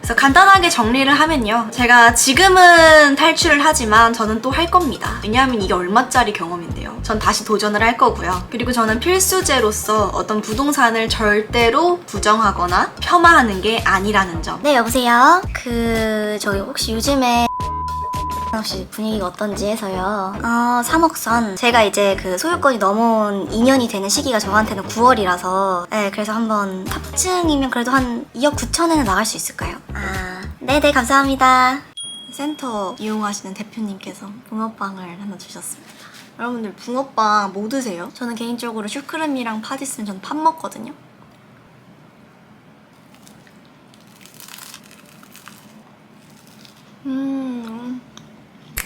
그래서 간단하게 정리를 하면요. 제가 지금은 탈출을 하지만 저는 또 할 겁니다. 왜냐하면 이게 얼마짜리 경험인데요. 전 다시 도전을 할 거고요. 그리고 저는 필수제로서 어떤 부동산을 절대로 부정하거나 폄하하는 게 아니라는 점. 네, 여보세요? 저기 혹시 요즘에 혹시 분위기가 어떤지 해서요. 3억선. 제가 이제 그 소유권이 넘은 2년이 되는 시기가 저한테는 9월이라서 네, 그래서 한번 탑층이면 그래도 한 2억 9천에는 나갈 수 있을까요? 네네, 감사합니다. 센터 이용하시는 대표님께서 붕어빵을 하나 주셨습니다. 여러분들 붕어빵 뭐 드세요? 저는 개인적으로 슈크림이랑 팥 있으면 저는 팥 먹거든요.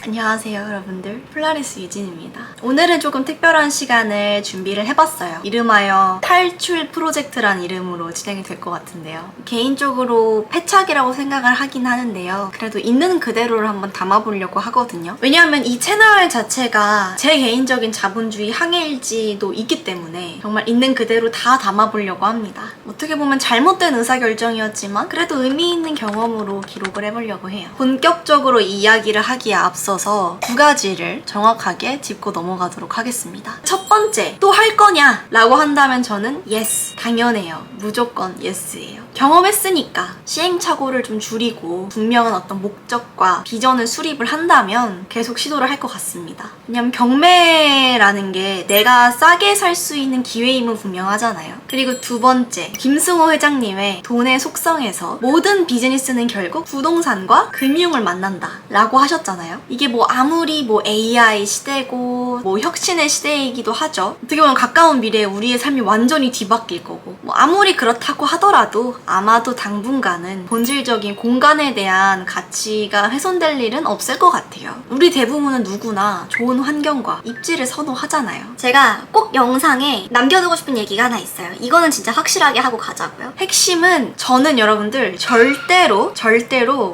안녕하세요 여러분들, 플라리스 유진입니다. 오늘은 조금 특별한 시간을 준비를 해봤어요. 이름하여 탈출 프로젝트란 이름으로 진행이 될 것 같은데요. 개인적으로 패착이라고 생각을 하긴 하는데요. 그래도 있는 그대로를 한번 담아보려고 하거든요. 왜냐하면 이 채널 자체가 제 개인적인 자본주의 항해일지도 있기 때문에 정말 있는 그대로 다 담아보려고 합니다. 어떻게 보면 잘못된 의사결정이었지만 그래도 의미 있는 경험으로 기록을 해보려고 해요. 본격적으로 이 이야기를 하기에 앞서서 두 가지를 정확하게 짚고 넘어가도록 하겠습니다. 첫 번째, 또 할 거냐? 라고 한다면 저는 yes, 당연해요. 무조건 yes예요. 경험했으니까 시행착오를 좀 줄이고 분명한 어떤 목적과 비전을 수립을 한다면 계속 시도를 할 것 같습니다. 왜냐면 경매라는 게 내가 싸게 살 수 있는 기회임은 분명하잖아요. 그리고 두 번째, 김승호 회장님의 돈의 속성에서 모든 비즈니스는 결국 부동산과 금융을 만난다 라고 하셨잖아요. 이게 뭐 아무리 뭐 AI 시대고 뭐 혁신의 시대이기도 하죠. 어떻게 보면 가까운 미래에 우리의 삶이 완전히 뒤바뀔 거고, 뭐 아무리 그렇다고 하더라도 아마도 당분간은 본질적인 공간에 대한 가치가 훼손될 일은 없을 것 같아요. 우리 대부분은 누구나 좋은 환경과 입지를 선호하잖아요. 제가 꼭 영상에 남겨두고 싶은 얘기가 하나 있어요. 이거는 진짜 확실하게 하고 가자고요. 핵심은 저는 여러분들 절대로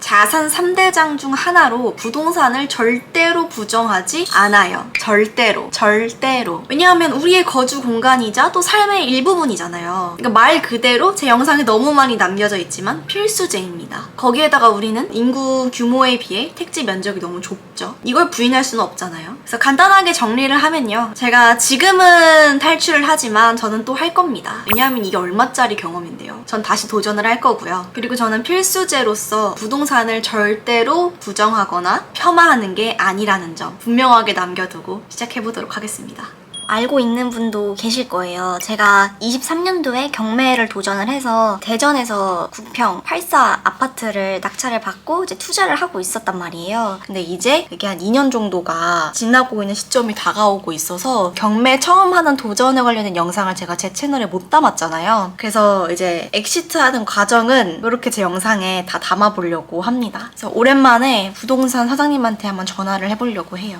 자산 3대장 중 하나로 부동산을 절대로 부정하지 않아요. 절대로. 왜냐하면 우리의 거주 공간이자 또 삶의 일부분이잖아요. 그러니까 말 그대로 제 영상에 너무 많이 남겨져 있지만 필수제입니다. 거기에다가 우리는 인구 규모에 비해 택지 면적이 너무 좁죠. 이걸 부인할 수는 없잖아요. 그래서 간단하게 정리를 하면요. 제가 지금은 탈출을 하지만 저는 또 할 겁니다. 왜냐하면 이게 얼마짜리 경험인데요. 전 다시 도전을 할 거고요. 그리고 저는 필수제로서 부동산을 절대로 부정하거나 폄하하는 게 아니라는 점 분명하게 남겨두고 시작해보도록 하겠습니다. 알고 있는 분도 계실 거예요. 제가 23년도에 경매를 도전을 해서 대전에서 9평 84 아파트를 낙찰을 받고 이제 투자를 하고 있었단 말이에요. 근데 이제 그게 한 2년 정도가 지나고 있는 시점이 다가오고 있어서 경매 처음 하는 도전에 관련된 영상을 제가 제 채널에 못 담았잖아요. 그래서 이제 엑시트하는 과정은 이렇게 제 영상에 다 담아보려고 합니다. 그래서 오랜만에 부동산 사장님한테 한번 전화를 해보려고 해요.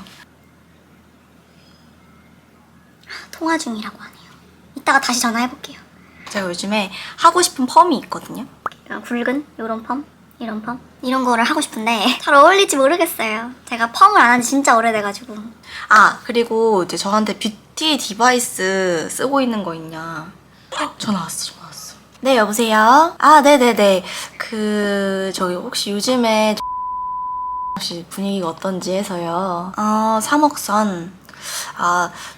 통화 중이라고 하네요. 이따가 다시 전화해볼게요. 제가 요즘에 하고 싶은 펌이 있거든요. 굵은 요런 펌, 이런 펌, 이런 거를 하고 싶은데 잘 어울릴지 모르겠어요. 제가 펌을 안 한 지 진짜 오래돼가지고. 그리고 이제 저한테 뷰티 디바이스 쓰고 있는 거 있냐. 전화 왔어. 네, 여보세요? 네네네. 저기 혹시 요즘에 혹시 분위기가 어떤지 해서요. 3억선.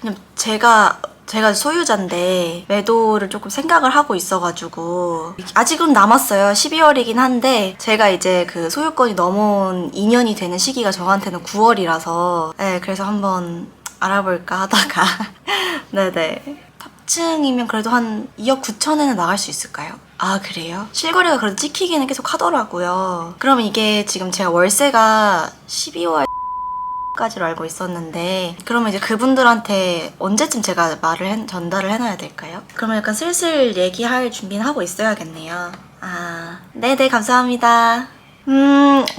그냥 제가 소유자인데 매도를 조금 생각을 하고 있어가지고 아직은 남았어요. 12월이긴 한데 제가 이제 그 소유권이 넘은 2년이 되는 시기가 저한테는 9월이라서 네, 그래서 한번 알아볼까 하다가 네네. 탑층이면 그래도 한 2억 9천에는 나갈 수 있을까요? 그래요? 실거래가 그래도 찍히기는 계속 하더라고요. 그러면 이게 지금 제가 월세가 12월 까지로 알고 있었는데 그러면 이제 그분들한테 언제쯤 제가 전달을 해놔야 될까요? 그러면 약간 슬슬 얘기할 준비는 하고 있어야겠네요. 네네, 감사합니다.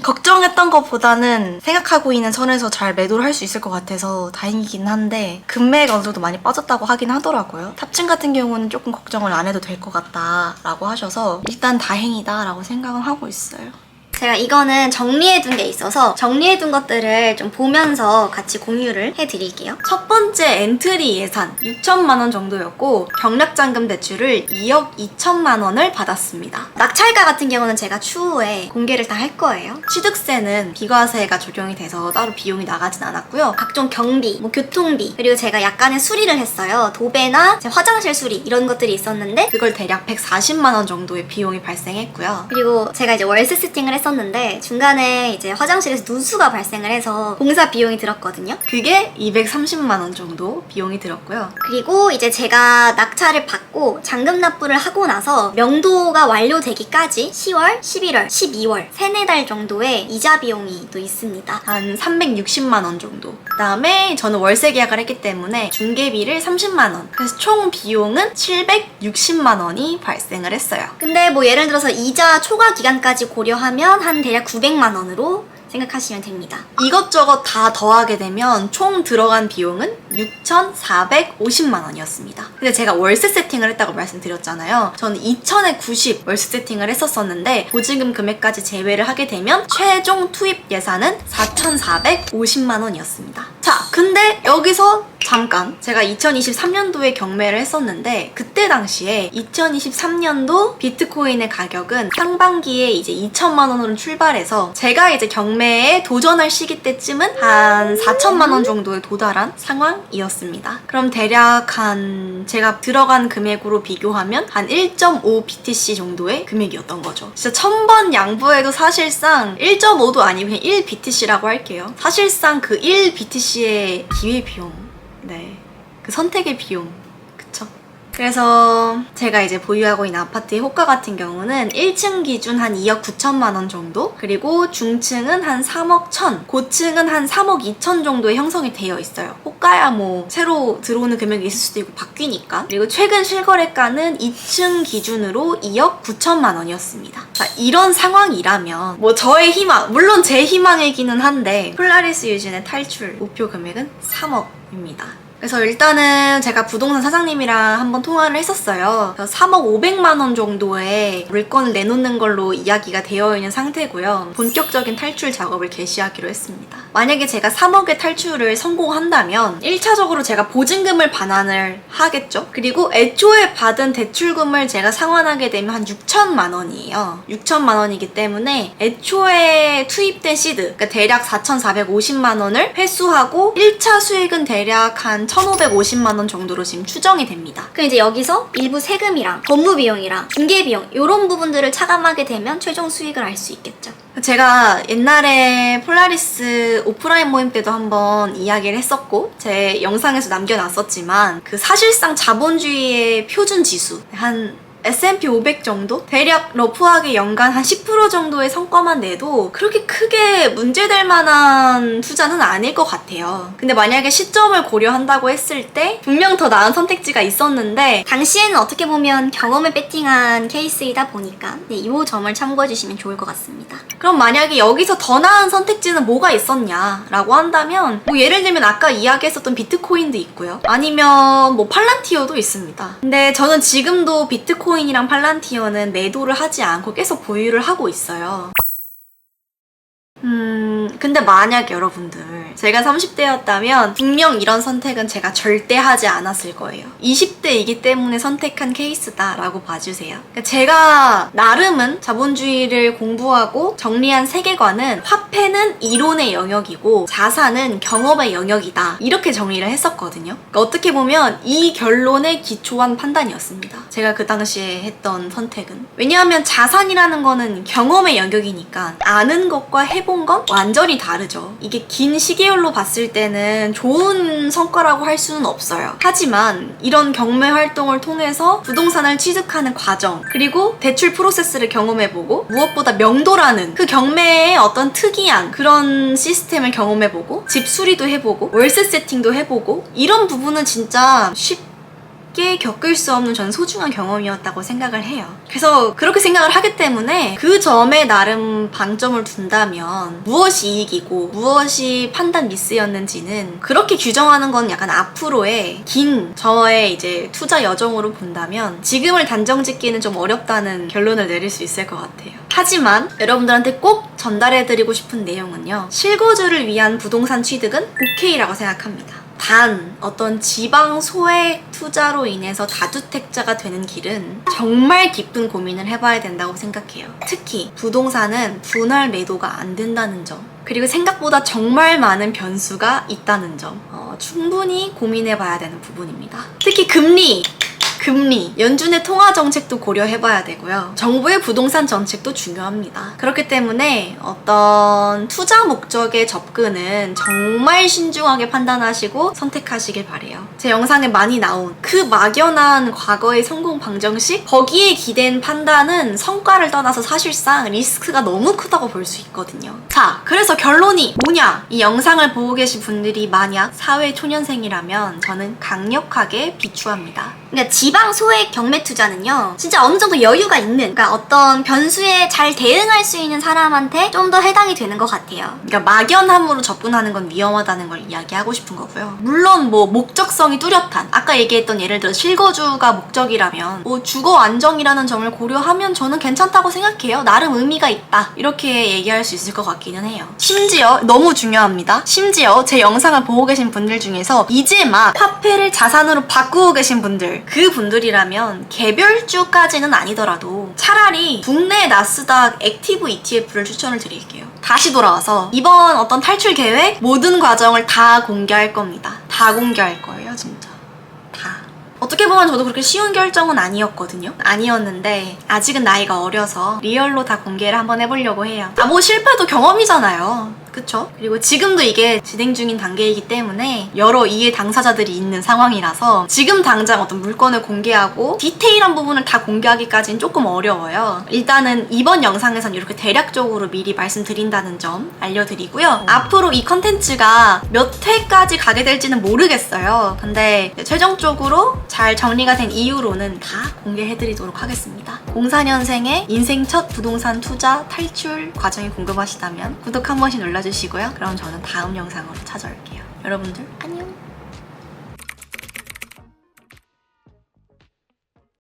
걱정했던 것보다는 생각하고 있는 선에서 잘 매도를 할 수 있을 것 같아서 다행이긴 한데 금매가 어느 정도 많이 빠졌다고 하긴 하더라고요. 탑층 같은 경우는 조금 걱정을 안 해도 될 것 같다라고 하셔서 일단 다행이다라고 생각은 하고 있어요. 제가 이거는 정리해둔 게 있어서 정리해둔 것들을 좀 보면서 같이 공유를 해드릴게요. 첫 번째 엔트리 예산 6천만 원 정도였고 경락잔금 대출을 2억 2천만 원을 받았습니다. 낙찰가 같은 경우는 제가 추후에 공개를 다 할 거예요. 취득세는 비과세가 적용이 돼서 따로 비용이 나가진 않았고요. 각종 경비, 뭐 교통비, 그리고 제가 약간의 수리를 했어요. 도배나 제 화장실 수리 이런 것들이 있었는데 그걸 대략 140만 원 정도의 비용이 발생했고요. 그리고 제가 이제 월세 세팅을 했었는데 중간에 이제 화장실에서 누수가 발생을 해서 공사 비용이 들었거든요. 그게 230만 원 정도 비용이 들었고요. 그리고 이제 제가 낙찰을 받고 잔금 납부를 하고 나서 명도가 완료되기까지 10월, 11월, 12월 3, 4달 정도의 이자 비용이 또 있습니다. 한 360만 원 정도. 그 다음에 저는 월세 계약을 했기 때문에 중개비를 30만 원. 그래서 총 비용은 760만 원이 발생을 했어요. 근데 뭐 예를 들어서 이자 초과 기간까지 고려하면 한 대략 900만 원으로 생각하시면 됩니다. 이것저것 다 더하게 되면 총 들어간 비용은 6,450만 원이었습니다. 근데 제가 월세 세팅을 했다고 말씀드렸잖아요. 저는 2,000에 90 월세 세팅을 했었었는데 보증금 금액까지 제외를 하게 되면 최종 투입 예산은 4,450만 원이었습니다. 자, 근데 여기서 잠깐 제가 2023년도에 경매를 했었는데 그때 당시에 2023년도 비트코인의 가격은 상반기에 이제 2천만 원으로 출발해서 제가 이제 경매에 도전할 시기 때쯤은 한 4천만 원 정도에 도달한 상황이었습니다. 그럼 대략 한 제가 들어간 금액으로 비교하면 한 1.5 BTC 정도의 금액이었던 거죠. 진짜 1000번 양보해도 사실상 1.5도 아니고 그냥 1 BTC라고 할게요. 사실상 그 1 BTC의 기회비용, 네, 그 선택의 비용, 그쵸? 그래서 제가 이제 보유하고 있는 아파트의 호가 같은 경우는 1층 기준 한 2억 9천만 원 정도, 그리고 중층은 한 3억 1천, 고층은 한 3억 2천 정도에 형성이 되어 있어요. 호가야 뭐 새로 들어오는 금액이 있을 수도 있고 바뀌니까. 그리고 최근 실거래가는 2층 기준으로 2억 9천만 원이었습니다. 자, 이런 상황이라면 뭐 저의 희망, 물론 제 희망이기는 한데 폴라리스 유진의 탈출 목표 금액은 3억입니다. 그래서 일단은 제가 부동산 사장님이랑 한번 통화를 했었어요. 그래서 3억 500만 원 정도의 물건을 내놓는 걸로 이야기가 되어 있는 상태고요. 본격적인 탈출 작업을 개시하기로 했습니다. 만약에 제가 3억의 탈출을 성공한다면 1차적으로 제가 보증금을 반환을 하겠죠. 그리고 애초에 받은 대출금을 제가 상환하게 되면 한 6천만 원이에요. 6천만 원이기 때문에 애초에 투입된 시드, 그러니까 대략 4,450만 원을 회수하고 1차 수익은 대략 한 1,550만 원 정도로 지금 추정이 됩니다. 그럼 이제 여기서 일부 세금이랑 법무 비용이랑 중개 비용 이런 부분들을 차감하게 되면 최종 수익을 알 수 있겠죠. 제가 옛날에 폴라리스 오프라인 모임 때도 한번 이야기를 했었고 제 영상에서 남겨놨었지만 그 사실상 자본주의의 표준 지수 한 S&P 500 정도? 대략 러프하게 연간 한 10% 정도의 성과만 내도 그렇게 크게 문제될 만한 투자는 아닐 것 같아요. 근데 만약에 시점을 고려한다고 했을 때 분명 더 나은 선택지가 있었는데 당시에는 어떻게 보면 경험을 베팅한 케이스이다 보니까 네, 이 점을 참고해 주시면 좋을 것 같습니다. 그럼 만약에 여기서 더 나은 선택지는 뭐가 있었냐라고 한다면 뭐 예를 들면 아까 이야기했었던 비트코인도 있고요. 아니면 뭐 팔란티어도 있습니다. 근데 저는 지금도 비트코인이랑 팔란티어는 매도를 하지 않고 계속 보유를 하고 있어요. 근데 만약 여러분들 제가 30대였다면 분명 이런 선택은 제가 절대 하지 않았을 거예요. 20대이기 때문에 선택한 케이스다라고 봐주세요. 제가 나름은 자본주의를 공부하고 정리한 세계관은 화폐는 이론의 영역이고 자산은 경험의 영역이다, 이렇게 정리를 했었거든요. 그러니까 어떻게 보면 이 결론에 기초한 판단이었습니다. 제가 그 당시에 했던 선택은. 왜냐하면 자산이라는 거는 경험의 영역이니까 아는 것과 해본 건 완전히 다르죠. 이게 긴 시계열로 봤을 때는 좋은 성과라고 할 수는 없어요. 하지만 이런 경매 활동을 통해서 부동산을 취득하는 과정, 그리고 대출 프로세스를 경험해보고 무엇보다 명도라는 그 경매의 어떤 특이한 그런 시스템을 경험해보고 집 수리도 해보고 월세 세팅도 해보고 이런 부분은 진짜 쉽게 겪을 수 없는 전 소중한 경험이었다고 생각을 해요. 그래서 그렇게 생각을 하기 때문에 그 점에 나름 방점을 둔다면 무엇이 이익이고 무엇이 판단 미스였는지는 그렇게 규정하는 건 약간 앞으로의 긴 저의 이제 투자 여정으로 본다면 지금을 단정 짓기는 좀 어렵다는 결론을 내릴 수 있을 것 같아요. 하지만 여러분들한테 꼭 전달해드리고 싶은 내용은요. 실거주를 위한 부동산 취득은 오케이라고 생각합니다. 단 어떤 지방 소액 투자로 인해서 다주택자가 되는 길은 정말 깊은 고민을 해봐야 된다고 생각해요. 특히 부동산은 분할 매도가 안 된다는 점, 그리고 생각보다 정말 많은 변수가 있다는 점, 충분히 고민해봐야 되는 부분입니다. 특히 금리, 연준의 통화 정책도 고려해봐야 되고요. 정부의 부동산 정책도 중요합니다. 그렇기 때문에 어떤 투자 목적의 접근은 정말 신중하게 판단하시고 선택하시길 바래요. 제 영상에 많이 나온 그 막연한 과거의 성공 방정식, 거기에 기댄 판단은 성과를 떠나서 사실상 리스크가 너무 크다고 볼 수 있거든요. 자, 그래서 결론이 뭐냐? 이 영상을 보고 계신 분들이 만약 사회 초년생이라면 저는 강력하게 비추합니다. 그러니까 지방 소액 경매 투자는요, 진짜 어느 정도 여유가 있는, 그러니까 어떤 변수에 잘 대응할 수 있는 사람한테 좀 더 해당이 되는 것 같아요. 그러니까 막연함으로 접근하는 건 위험하다는 걸 이야기하고 싶은 거고요. 물론 뭐 목적성이 뚜렷한, 아까 얘기했던 예를 들어 실거주가 목적이라면 뭐 주거 안정이라는 점을 고려하면 저는 괜찮다고 생각해요. 나름 의미가 있다, 이렇게 얘기할 수 있을 것 같기는 해요. 심지어 너무 중요합니다. 심지어 제 영상을 보고 계신 분들 중에서 이제 막 화폐를 자산으로 바꾸고 계신 분들, 그 분들이라면 개별주까지는 아니더라도 차라리 국내 나스닥 액티브 ETF를 추천을 드릴게요. 다시 돌아와서 이번 어떤 탈출 계획 모든 과정을 다 공개할 겁니다. 다 공개할 거예요, 진짜. 다. 어떻게 보면 저도 그렇게 쉬운 결정은 아니었거든요. 아니었는데 아직은 나이가 어려서 리얼로 다 공개를 한번 해보려고 해요. 뭐 실패도 경험이잖아요. 그쵸? 그리고 지금도 이게 진행 중인 단계이기 때문에 여러 이해 당사자들이 있는 상황이라서 지금 당장 어떤 물건을 공개하고 디테일한 부분을 다 공개하기까지는 조금 어려워요. 일단은 이번 영상에선 이렇게 대략적으로 미리 말씀드린다는 점 알려드리고요. 앞으로 이 컨텐츠가 몇 회까지 가게 될지는 모르겠어요. 근데 최종적으로 잘 정리가 된 이후로는 다 공개해드리도록 하겠습니다. 04년생의 인생 첫 부동산 투자 탈출 과정이 궁금하시다면 구독 한 번씩 눌러주시고요. 그럼 저는 다음 영상으로 찾아올게요. 여러분들 안녕!